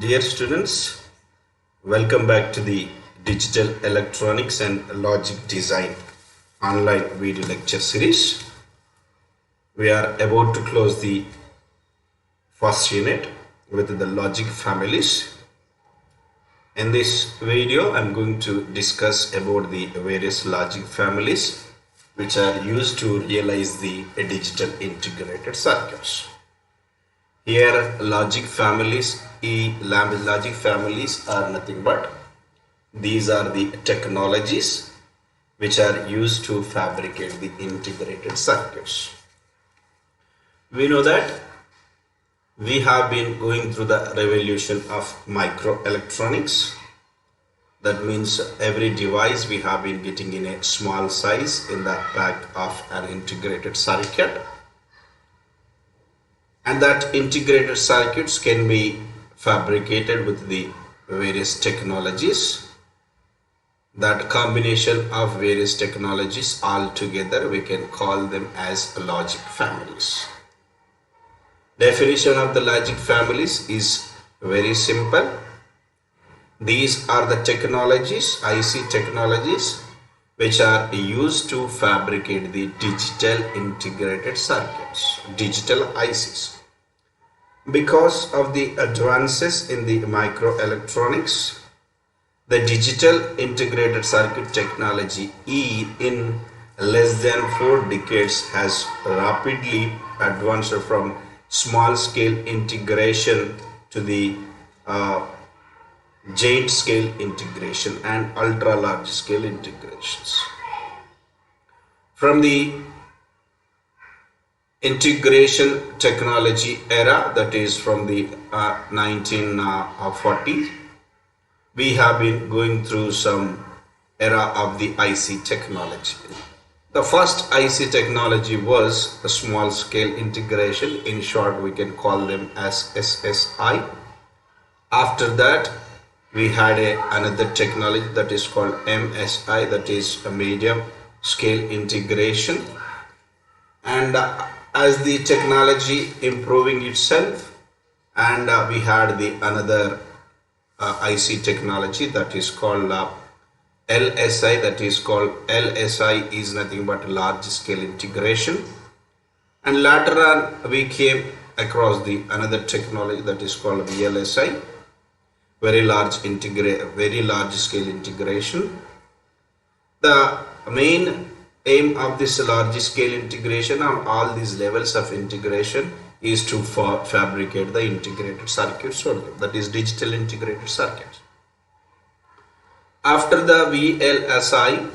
Dear students, welcome back to the Digital Electronics and Logic Design online video lecture series. We are about to close the first unit with the logic families. In this video, I am going to discuss about the various logic families which are used to realize the digital integrated circuits. Here logic families are nothing but these are the technologies which are used to fabricate the integrated circuits. We know that we have been going through the revolution of microelectronics. That means every device we have been getting in a small size in the back of an integrated circuit. And that integrated circuits can be fabricated with the various technologies. That combination of various technologies all together, we can call them as logic families. Definition of the logic families is very simple. These are the technologies, IC technologies, which are used to fabricate the digital integrated circuits, digital ICs. Because of the advances in the microelectronics, the digital integrated circuit technology in less than 4 decades has rapidly advanced from small scale integration to the giant scale integration and ultra large scale integrations. From the integration technology era, that is from the 1940s, we have been going through some era of the IC technology. The first IC technology was a small scale integration. In short, we can call them as SSI. After that, we had another technology that is called MSI, that is a medium scale integration. And as the technology improving itself, and we had the another IC technology that is called LSI, that is called LSI is nothing but large scale integration. And later on we came across the another technology that is called VLSI, very large scale integration. The main aim of this large scale integration on all these levels of integration is to fabricate the integrated circuits only, that is digital integrated circuits. After the VLSI,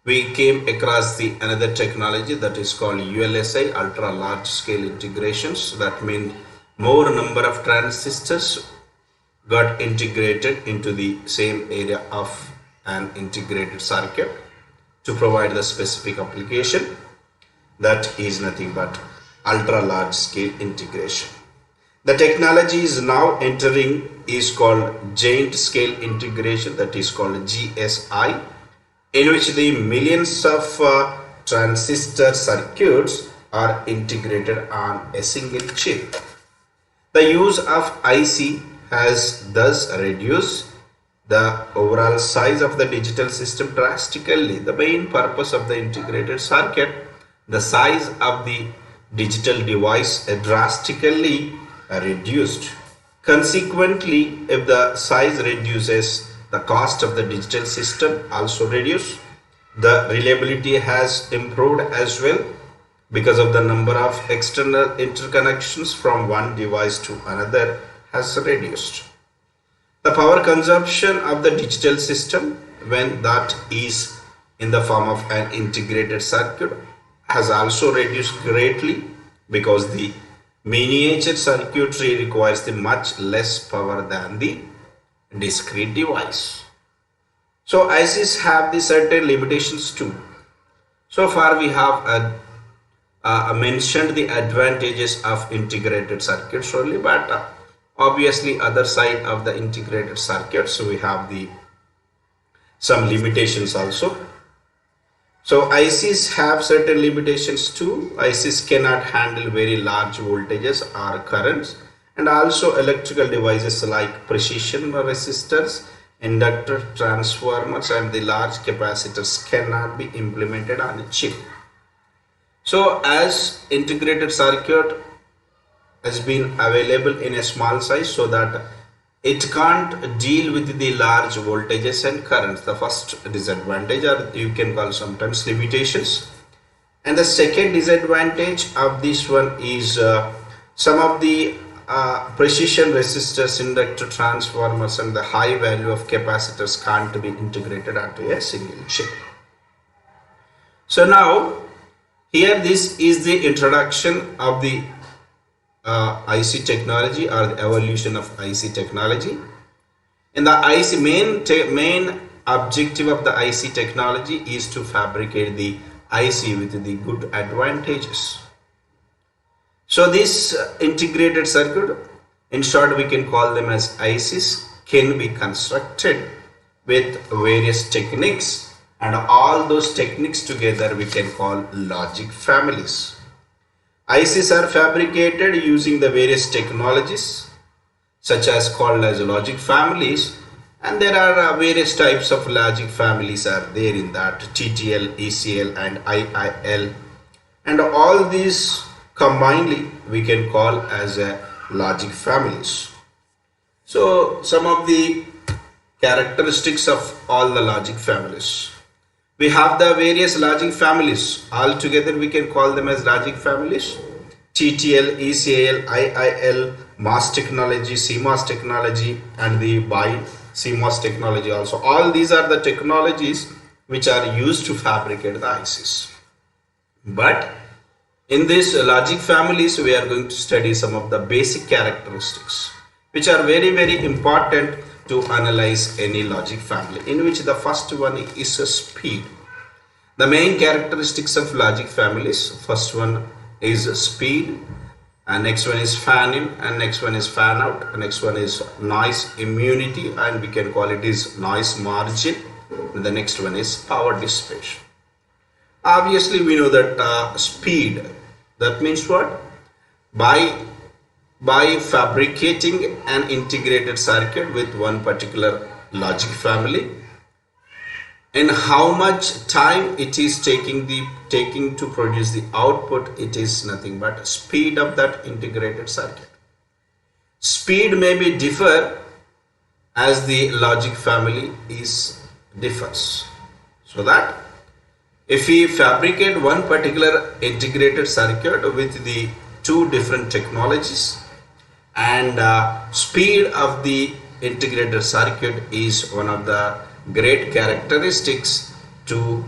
we came across the another technology that is called ULSI, ultra large scale integrations. That means more number of transistors got integrated into the same area of an integrated circuit to provide the specific application. That is nothing but ultra large scale integration. The technology is now entering is called giant scale integration, that is called GSI, in which the millions of transistor circuits are integrated on a single chip. The use of IC has thus reduced the overall size of the digital system drastically. The main purpose of the integrated circuit, the size of the digital device drastically reduced. Consequently, if the size reduces, the cost of the digital system also reduced. The reliability has improved as well because of the number of external interconnections from one device to another has reduced. The power consumption of the digital system, when that is in the form of an integrated circuit, has also reduced greatly because the miniature circuitry requires the much less power than the discrete device. So ICs have the certain limitations too. So far we have mentioned the advantages of integrated circuits only, but obviously other side of the integrated circuits, so we have the some limitations also. So ICs have certain limitations too. ICs cannot handle very large voltages or currents And also electrical devices like precision resistors, inductor, transformers and the large capacitors cannot be implemented on a chip. So as integrated circuit has been available in a small size, so that it can't deal with the large voltages and currents. The first disadvantage, or you can call sometimes limitations. And the second disadvantage of this one is some of the precision resistors, inductor, transformers and the high value of capacitors can't be integrated onto a single chip. So now here this is the introduction of the IC technology, or the evolution of IC technology. And the IC main objective of the IC technology is to fabricate the IC with the good advantages. So this integrated circuit, in short we can call them as ICs, can be constructed with various techniques, and all those techniques together we can call logic families. ICs are fabricated using the various technologies such as called as logic families, and there are various types of logic families are there in that: TTL, ECL and IIL, and all these combinedly we can call as a logic families. So some of the characteristics of all the logic families: we have the various logic families, all together we can call them as logic families: TTL, ECL, IIL, MOS technology, CMOS technology and the CMOS technology also. All these are the technologies which are used to fabricate the ICs. But in these logic families we are going to study some of the basic characteristics which are very important to analyze any logic family, in which the first one is a speed. The main characteristics of logic families: first one is speed, and next one is fan in, and next one is fan out, and next one is noise immunity, and we can call it is noise margin, and the next one is power dissipation. Obviously we know that speed, that means what? By fabricating an integrated circuit with one particular logic family, and how much time it is taking to produce the output, it is nothing but speed of that integrated circuit. Speed may be differ as the logic family differs, so that if we fabricate one particular integrated circuit with the two different technologies, and speed of the integrated circuit is one of the great characteristics to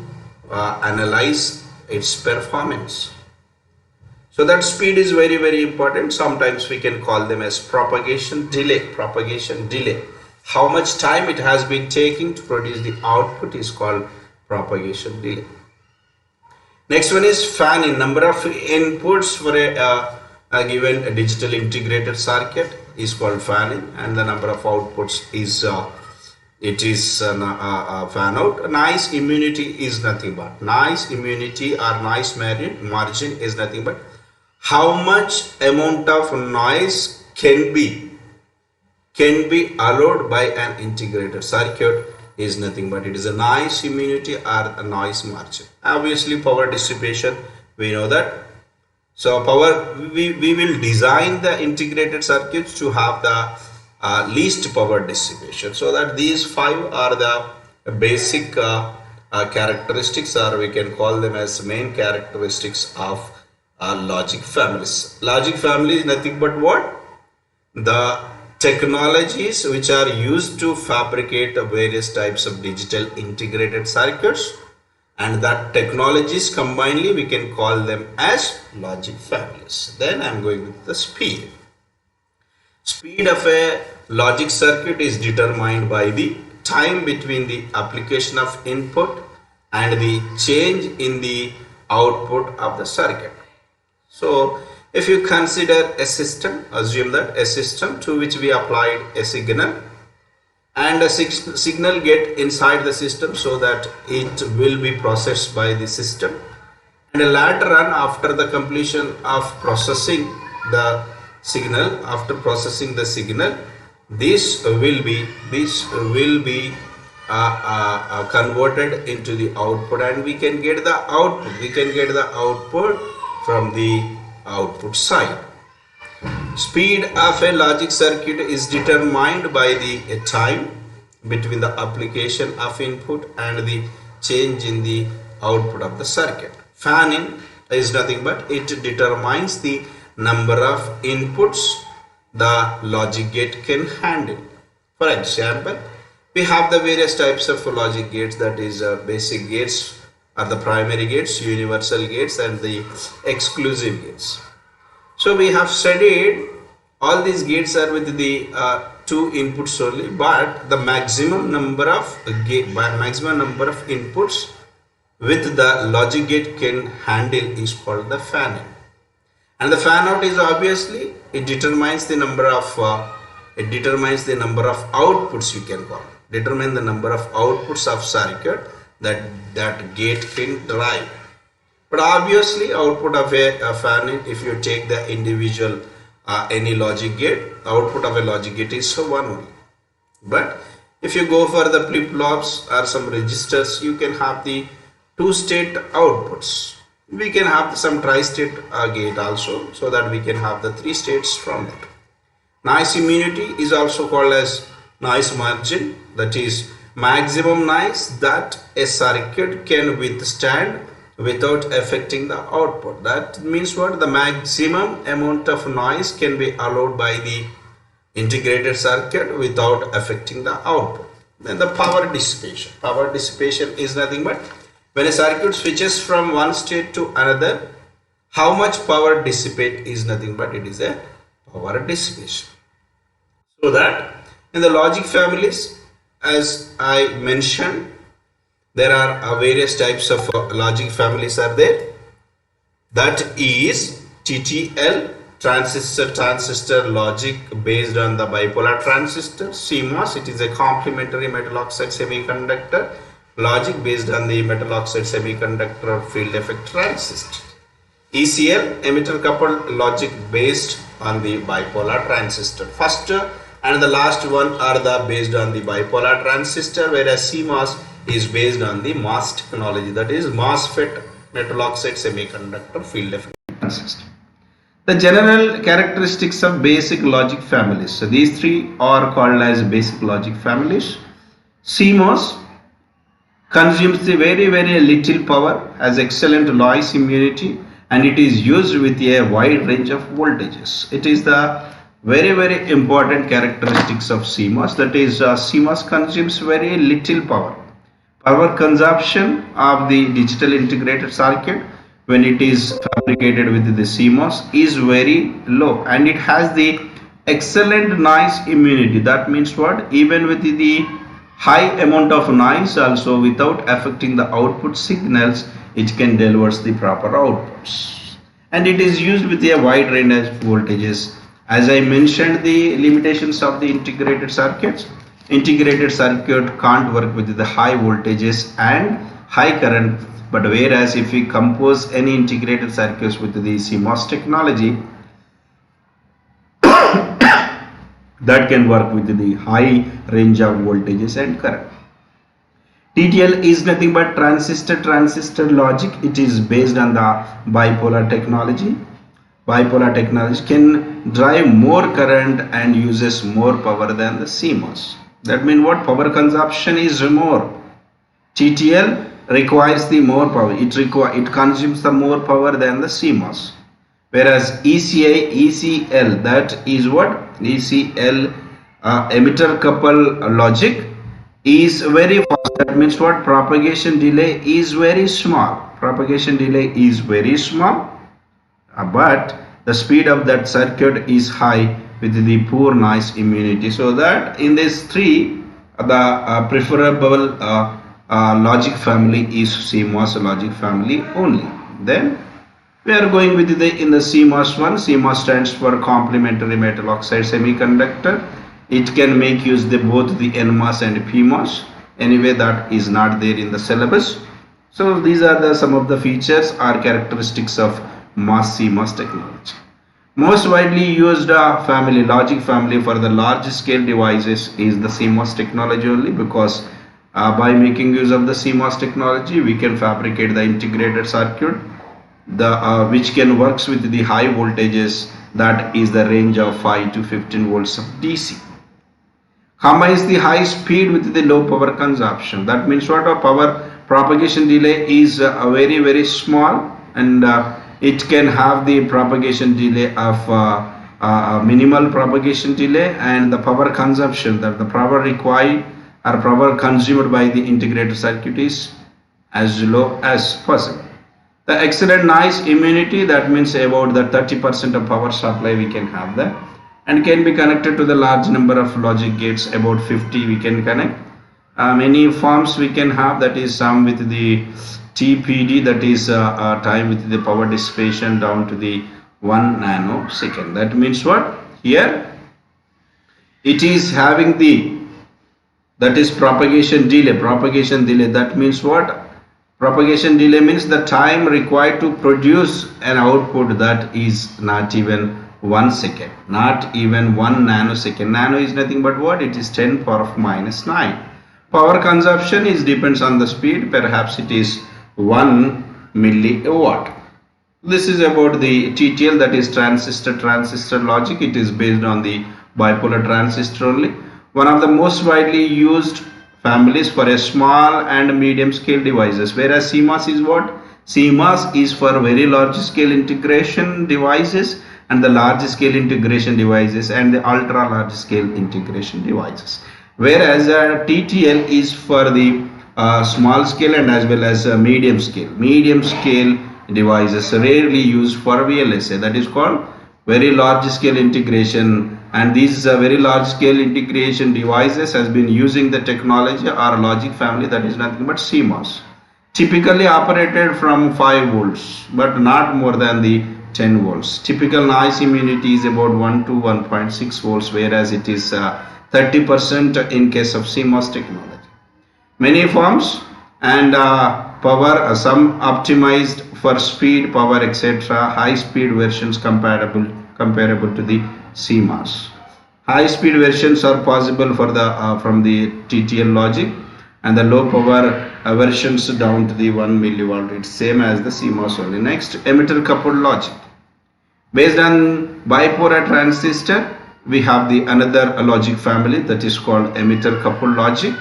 analyze its performance. So that speed is very important. Sometimes we can call them as propagation delay. How much time it has been taking to produce the output is called propagation delay. Next one is fan in. Number of inputs for a given digital integrated circuit is called fan in, and the number of outputs is fan out. Noise immunity is nothing but noise immunity or noise margin is nothing but how much amount of noise can be allowed by an integrated circuit is nothing but it is a noise immunity or a noise margin. Obviously power dissipation, we know that. So power, we will design the integrated circuits to have the least power dissipation, so that these five are the basic characteristics, or we can call them as main characteristics of logic families. Logic family is nothing but what? The technologies which are used to fabricate various types of digital integrated circuits, and that technologies combinedly we can call them as logic families. Then I am going with the speed. Speed of a logic circuit is determined by the time between the application of input and the change in the output of the circuit. So if you consider a system, assume that a system to which we applied a signal, and a signal get inside the system so that it will be processed by the system, and later on after the completion of processing, the signal. After processing the signal, this will be converted into the output, and we can get the output from the output side. Speed of a logic circuit is determined by the time between the application of input and the change in the output of the circuit. Fan-in is nothing but it determines the number of inputs the logic gate can handle. For example, we have the various types of logic gates, that is basic gates or the primary gates, universal gates, and the exclusive gates. So we have studied all these gates are with the two inputs only, but the maximum number of inputs with the logic gate can handle is called the fan-in. And the fan-out is obviously it determines the number of outputs, you can call it. Determine the number of outputs of circuit that gate can drive. But obviously output of a fan-in, if you take the individual any logic gate, output of a logic gate is one only. But if you go for the flip-flops or some registers, you can have the two-state outputs. We can have some tri-state gate also, so that we can have the three states from that. Noise immunity is also called as noise margin, that is maximum noise that a circuit can withstand without affecting the output. That means what? The maximum amount of noise can be allowed by the integrated circuit without affecting the output. Then the power dissipation. Power dissipation is nothing but when a circuit switches from one state to another, how much power dissipate is nothing but it is a power dissipation. So that in the logic families, as I mentioned, there are various types of logic families are there. That is TTL, transistor logic based on the bipolar transistor. CMOS, it is a complementary metal oxide semiconductor logic based on the metal oxide semiconductor field effect transistor. ECL, emitter coupled logic based on the bipolar transistor. First and the last one are the based on the bipolar transistor, whereas CMOS is based on the MOS technology, that is MOSFET, metal oxide semiconductor field effect transistor. The general characteristics of basic logic families. So these three are called as basic logic families. CMOS consumes the very little power, has excellent noise immunity, and it is used with a wide range of voltages. It is the very important characteristics of CMOS, that is CMOS consumes very little power. Power consumption of the digital integrated circuit when it is fabricated with the CMOS is very low, and it has the excellent noise immunity. That means what? Even with the high amount of noise also, without affecting the output signals, it can deliver the proper outputs. And it is used with a wide range of voltages. As I mentioned, the limitations of the integrated circuits. Integrated circuit can't work with the high voltages and high current, but whereas if we compose any integrated circuits with the CMOS technology, that can work with the high range of voltages and current. TTL is nothing but transistor logic. It is based on the bipolar technology. Bipolar technology can drive more current and uses more power than the CMOS. That means what? Power consumption is more. TTL requires the more power. It consumes the more power than the CMOS. Whereas ECL, that is what? ECL, emitter couple logic, is very fast. That means what? Propagation delay is very small. Propagation delay is very small, but the speed of that circuit is high with the poor noise immunity. So that in these three, the preferable logic family is CMOS logic family only. Then we are going with in the CMOS one. CMOS stands for complementary metal oxide semiconductor. It can make use both the NMOS and PMOS. Anyway, that is not there in the syllabus. So these are some of the features or characteristics of MOS CMOS technology. Most widely used logic family for the large scale devices is the CMOS technology only, because by making use of the CMOS technology we can fabricate the integrated circuit which can works with the high voltages, that is the range of 5 to 15 volts of DC. Combines the high speed with the low power consumption. That means what? A power propagation delay is very small, and it can have the propagation delay of minimal propagation delay, and the power consumption, that the power required or power consumed by the integrated circuit is as low as possible. The excellent noise immunity, that means about the 30% of power supply we can have that, and can be connected to the large number of logic gates, about 50 we can connect. Many forms we can have, that is some with the TPD, that is time with the power dissipation down to the 1 nanosecond. That means what? Here it is having the, that is propagation delay. That means what? Propagation delay means the time required to produce an output that is not even 1 second, not even 1 nanosecond. Nano is nothing but what? It is 10 power of minus 9. Power consumption is depends on the speed, perhaps it is 1 milliwatt. This is about the TTL, that is transistor logic. It is based on the bipolar transistor only. One of the most widely used families for a small and medium scale devices, whereas CMOS is what? CMOS is for very large scale integration devices, and the large scale integration devices, and the ultra large scale integration devices, whereas TTL is for the small scale and as well as medium scale devices, rarely used for VLSI, that is called very large scale integration. And these very large scale integration devices has been using the technology or logic family, that is nothing but CMOS, typically operated from 5 volts but not more than the 10 volts. Typical noise immunity is about 1 to 1.6 volts, whereas it is 30% in case of CMOS technology. Many forms and power, some optimized for speed, power, etc. High speed versions comparable to the CMOS. High speed versions are possible for the from the TTL logic, and the low power versions down to the 1 milliwatt. It's same as the CMOS only. Next, emitter coupled logic. Based on bipolar transistor, we have the another logic family, that is called emitter coupled logic,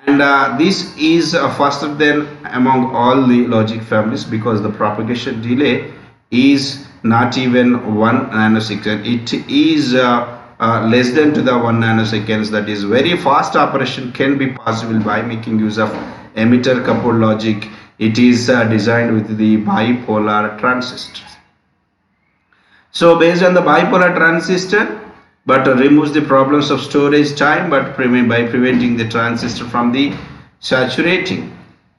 and this is faster than among all the logic families, because the propagation delay is not even 1 nanosecond. It is less than to the 1 nanoseconds. That is very fast operation can be possible by making use of emitter coupled logic. It is designed with the bipolar transistors. So based on the bipolar transistor, but removes the problems of storage time, but by preventing the transistor from the saturating.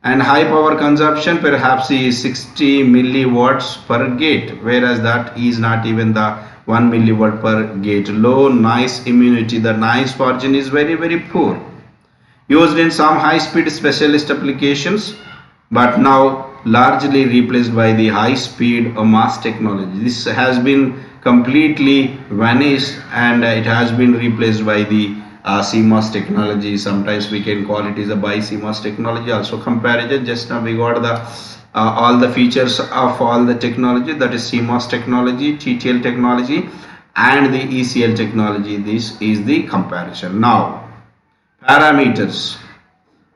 And high power consumption perhaps is 60 milliwatts per gate, whereas that is not even the 1 milliwatt per gate. Low noise immunity, the noise margin is very poor. Used in some high speed specialist applications, but now largely replaced by the high speed mass technology. This has been completely vanished, and it has been replaced by the CMOS technology. Sometimes we can call it is a by CMOS technology. Also comparison, just now we got the all the features of all the technology, that is CMOS technology, TTL technology, and the ECL technology. This is the comparison. Now parameters,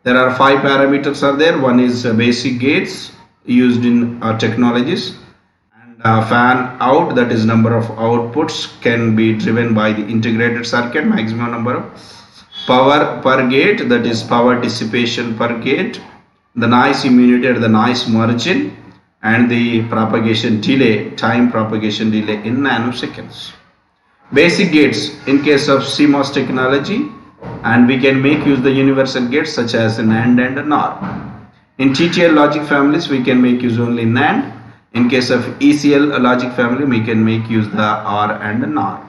there are 5 parameters are there. One is basic gates used in technologies, and fan out, that is number of outputs can be driven by the integrated circuit, maximum number of power per gate, that is power dissipation per gate, the noise immunity at the noise margin, and the propagation delay, time propagation delay in nanoseconds. Basic gates in case of CMOS technology, and we can make use the universal gates such as NAND and NOR. In TTL logic families we can make use only NAND. In case of ECL logic family we can make use the OR and NOR.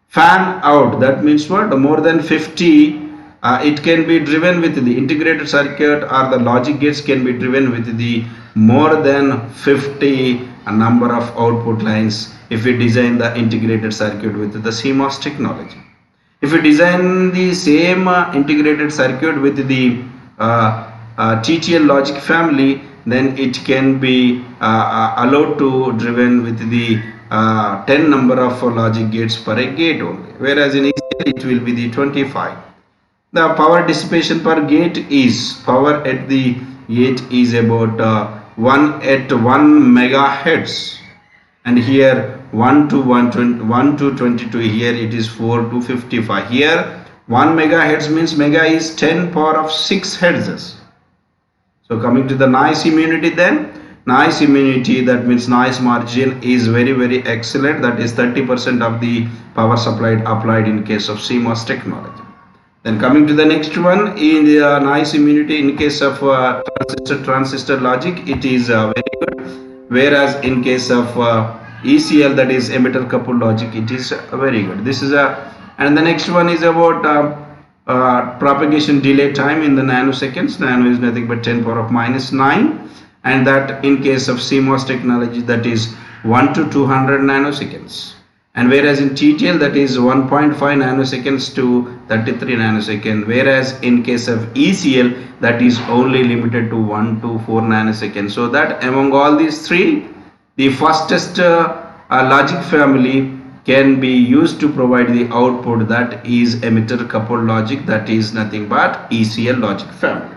Fan out, that means what? More than 50 it can be driven with the integrated circuit, or the logic gates can be driven with the more than 50 number of output lines if we design the integrated circuit with the CMOS technology. If we design the same integrated circuit with the TTL logic family, then it can be allowed to driven with the 10 number of logic gates per a gate only, whereas in ECL it will be the 25. The power dissipation per gate is power at the gate is about 1 at 1 megahertz, and here 1 to 1 to 22, here it is 4 to 55. Here 1 megahertz means mega is 10 power of 6 hertz. So coming to the noise immunity, then noise immunity, that means noise margin, is very excellent. That is 30% of the power supplied applied in case of CMOS technology. Then coming to the next one, in the noise immunity in case of transistor logic, it is very good, whereas in case of ECL, that is emitter coupled logic, it is very good. This is and the next one is about propagation delay time in the nanoseconds. Nano is nothing but 10 power of minus 9, and that in case of CMOS technology, that is 1 to 200 nanoseconds, and whereas in TTL, that is 1.5 nanoseconds to 33 nanoseconds, whereas in case of ECL, that is only limited to 1 to 4 nanoseconds. So that among all these three, the fastest logic family can be used to provide the output, that is emitter coupled logic, that is nothing but ECL logic family.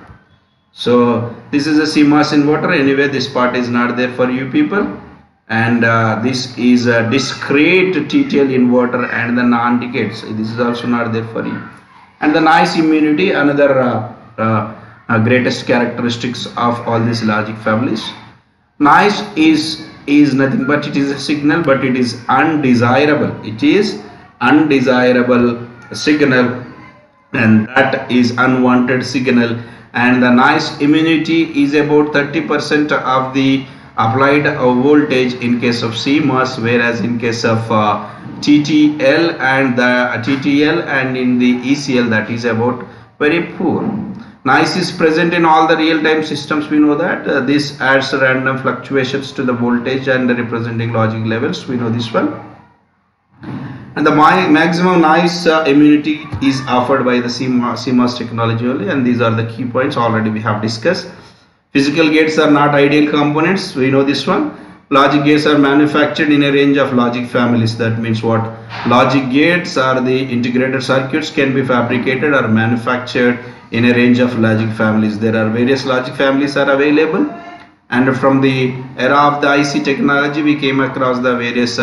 So this is a CMOS inverter. Anyway, this part is not there for you people, and this is a discrete TTL inverter and the non-decays. This is also not there for you. And the noise immunity, another greatest characteristics of all these logic families. Noise is nothing but it is a signal, but it is undesirable. It is undesirable signal, and that is unwanted signal. And the noise immunity is about 30% of the applied voltage in case of CMOS, whereas in case of TTL and in the ECL, that is about very poor. Noise is present in all the real-time systems. We know that this adds random fluctuations to the voltage and the representing logic levels. We know this one. And the maximum noise immunity is offered by the CMOS technology only, and these are the key points already we have discussed. Physical gates are not ideal components. We know this one. Logic gates are manufactured in a range of logic families. That means what? Logic gates are the integrated circuits, can be fabricated or manufactured in a range of logic families. There are various logic families are available, and from the era of the IC technology, we came across the various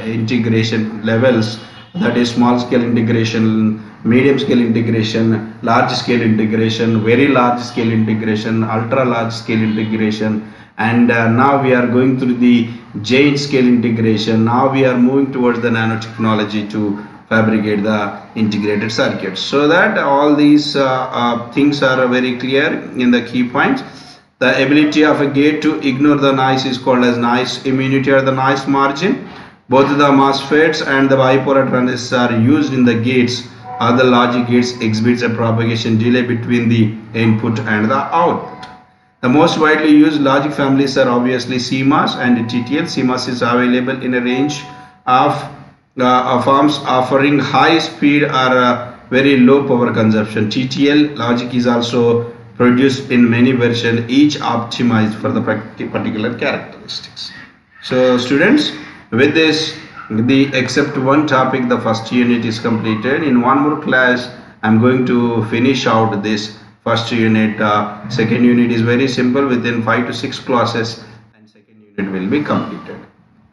integration levels, that is small scale integration, medium scale integration, large scale integration, very large scale integration, ultra large scale integration, and now we are going through the giant scale integration. Now we are moving towards the nanotechnology to fabricate the integrated circuits. So that all these things are very clear in the key points. The ability of a gate to ignore the noise is called as noise immunity or the noise margin. Both the MOSFETs and the bipolar transistors are used in the gates or the logic gates exhibits a propagation delay between the input and the output. The most widely used logic families are obviously CMOS and TTL. CMOS is available in a range of forms offering high speed or very low power consumption. TTL logic is also produced in many versions, each optimized for the particular characteristics. So students, with this, except one topic, the first unit is completed. In one more class, I'm going to finish out this first unit. Second unit is very simple, within 5 to 6 classes, and second unit will be completed.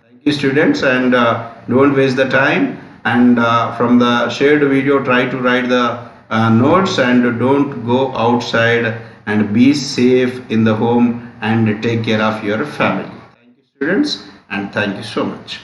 Thank you students, and don't waste the time, and from the shared video, try to write the notes, and don't go outside, and be safe in the home and take care of your family. Thank you students, and thank you so much.